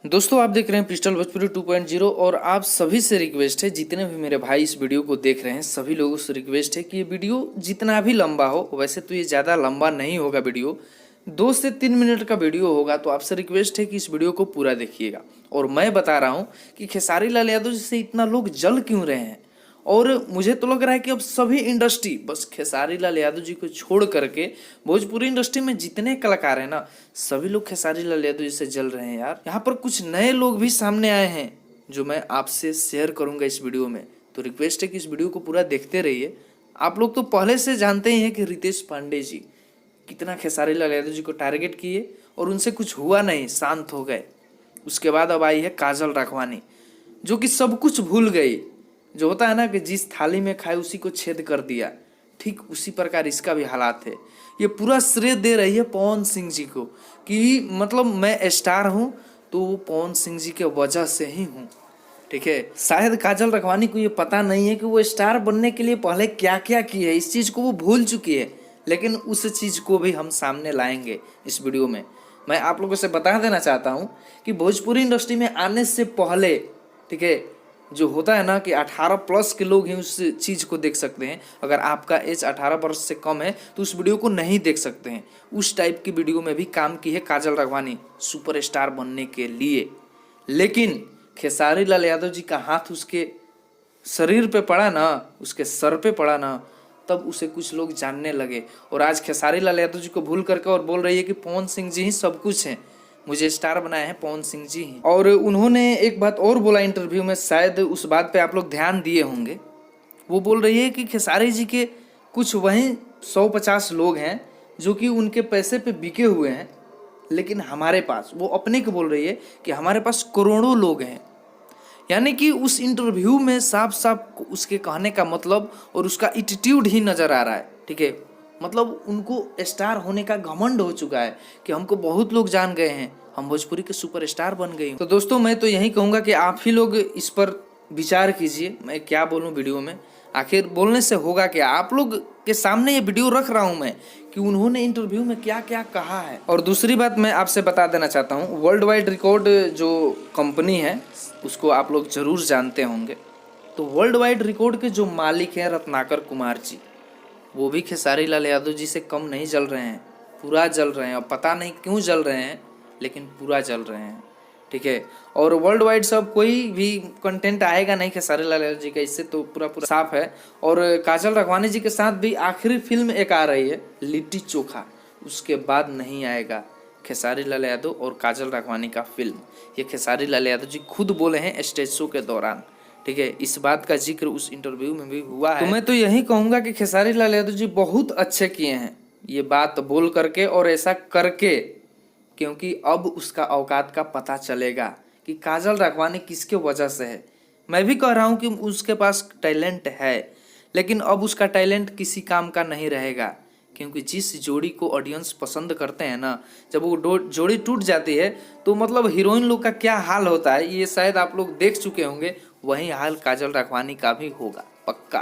दोस्तों आप देख रहे हैं पिस्टल भोजपुरी 2.0 और आप सभी से रिक्वेस्ट है, जितने भी मेरे भाई इस वीडियो को देख रहे हैं सभी लोगों से रिक्वेस्ट है कि ये वीडियो जितना भी लंबा हो, वैसे तो ये ज़्यादा लंबा नहीं होगा, वीडियो 2 से 3 मिनट का वीडियो होगा, तो आपसे रिक्वेस्ट है कि इस वीडियो को पूरा देखिएगा। और मैं बता रहा हूँ कि खेसारी लाल यादव जी से इतना लोग जल क्यों रहे हैं, और मुझे तो लग रहा है कि अब सभी इंडस्ट्री बस खेसारी लाल यादव जी को छोड़ करके भोजपुरी इंडस्ट्री में जितने कलाकार हैं ना, सभी लोग खेसारी लाल यादव जी से जल रहे हैं यार। यहाँ पर कुछ नए लोग भी सामने आए हैं जो मैं आपसे शेयर करूंगा इस वीडियो में, तो रिक्वेस्ट है कि इस वीडियो को पूरा देखते रहिए। आप लोग तो पहले से जानते ही हैं कि रितेश पांडे जी कितना खेसारी लाल यादव जी को टारगेट किए और उनसे कुछ हुआ नहीं, शांत हो गए। उसके बाद अब आई है काजल राघवानी, जो कि सब कुछ भूल गई। जो होता है ना कि जिस थाली में खाए उसी को छेद कर दिया, ठीक उसी प्रकार इसका भी हालात है। ये पूरा श्रेय दे रही है पवन सिंह जी को कि मतलब मैं स्टार हूँ तो वो पवन सिंह जी के वजह से ही हूँ। ठीक है, शायद काजल राघवानी को ये पता नहीं है कि वो स्टार बनने के लिए पहले क्या क्या की है, इस चीज़ को वो भूल चुकी है। लेकिन उस चीज़ को भी हम सामने लाएंगे इस वीडियो में। मैं आप लोगों से बता देना चाहता हूँ कि भोजपुरी इंडस्ट्री में आने से पहले, ठीक है, जो होता है ना कि 18 प्लस के लोग ही उस चीज़ को देख सकते हैं। अगर आपका एज 18 वर्ष से कम है तो उस वीडियो को नहीं देख सकते हैं। उस टाइप की वीडियो में भी काम की है काजल राघवानी सुपरस्टार बनने के लिए। लेकिन खेसारी लाल यादव जी का हाथ उसके शरीर पे पड़ा ना, उसके सर पे पड़ा ना, तब उसे कुछ लोग जानने लगे। और आज खेसारी लाल यादव जी को भूल करके और बोल रही है कि पवन सिंह जी ही सब कुछ हैं, मुझे स्टार बनाए हैं पवन सिंह जी ही। और उन्होंने एक बात और बोला इंटरव्यू में, शायद उस बात पे आप लोग ध्यान दिए होंगे। वो बोल रही है कि खेसारी जी के कुछ वहीं 150 लोग हैं जो कि उनके पैसे पे बिके हुए हैं, लेकिन हमारे पास, वो अपने को बोल रही है कि हमारे पास करोड़ों लोग हैं। यानी कि उस इंटरव्यू में साफ साफ उसके कहने का मतलब और उसका एटीट्यूड ही नज़र आ रहा है। ठीक है, मतलब उनको स्टार होने का घमंड हो चुका है कि हमको बहुत लोग जान गए हैं, हम भोजपुरी के सुपरस्टार बन गए। तो दोस्तों मैं तो यही कहूँगा कि आप ही लोग इस पर विचार कीजिए, मैं क्या बोलूँ वीडियो में। आखिर बोलने से होगा क्या, आप लोग के सामने ये वीडियो रख रहा हूँ मैं कि उन्होंने इंटरव्यू में क्या क्या कहा है। और दूसरी बात मैं आपसे बता देना चाहता हूँ, वर्ल्ड वाइड रिकॉर्ड जो कंपनी है उसको आप लोग जरूर जानते होंगे। तो वर्ल्ड वाइड रिकॉर्ड के जो मालिक हैं रत्नाकर कुमार जी, वो भी खेसारी लाल यादव जी से कम नहीं जल रहे हैं, पूरा जल रहे हैं। और पता नहीं क्यों जल रहे हैं, लेकिन पूरा जल रहे हैं। ठीक है, और वर्ल्ड वाइड सब कोई भी कंटेंट आएगा नहीं खेसारी लाल यादव जी का, इससे तो पूरा पूरा साफ है। और काजल राघवानी जी के साथ भी आखिरी फिल्म एक आ रही है लिट्टी चोखा, उसके बाद नहीं आएगा खेसारी लाल यादव और काजल राघवानी का फिल्म। ये खेसारी लाल यादव जी खुद बोले हैं स्टेज शो के दौरान। ठीक है, इस बात का जिक्र उस इंटरव्यू में भी हुआ है। तो मैं तो यही कहूँगा कि खेसारी लाल यादव जी बहुत अच्छे किए हैं ये बात बोल करके और ऐसा करके, क्योंकि अब उसका औकात का पता चलेगा कि काजल राघवानी किसके वजह से है। मैं भी कह रहा हूँ कि उसके पास टैलेंट है, लेकिन अब उसका टैलेंट किसी काम का नहीं रहेगा, क्योंकि जिस जोड़ी को ऑडियंस पसंद करते हैं ना, जब वो जोड़ी टूट जाती है तो मतलब हीरोइन लोग का क्या हाल होता है ये शायद आप लोग देख चुके होंगे। वही हाल काजल राघवानी का भी होगा, पक्का।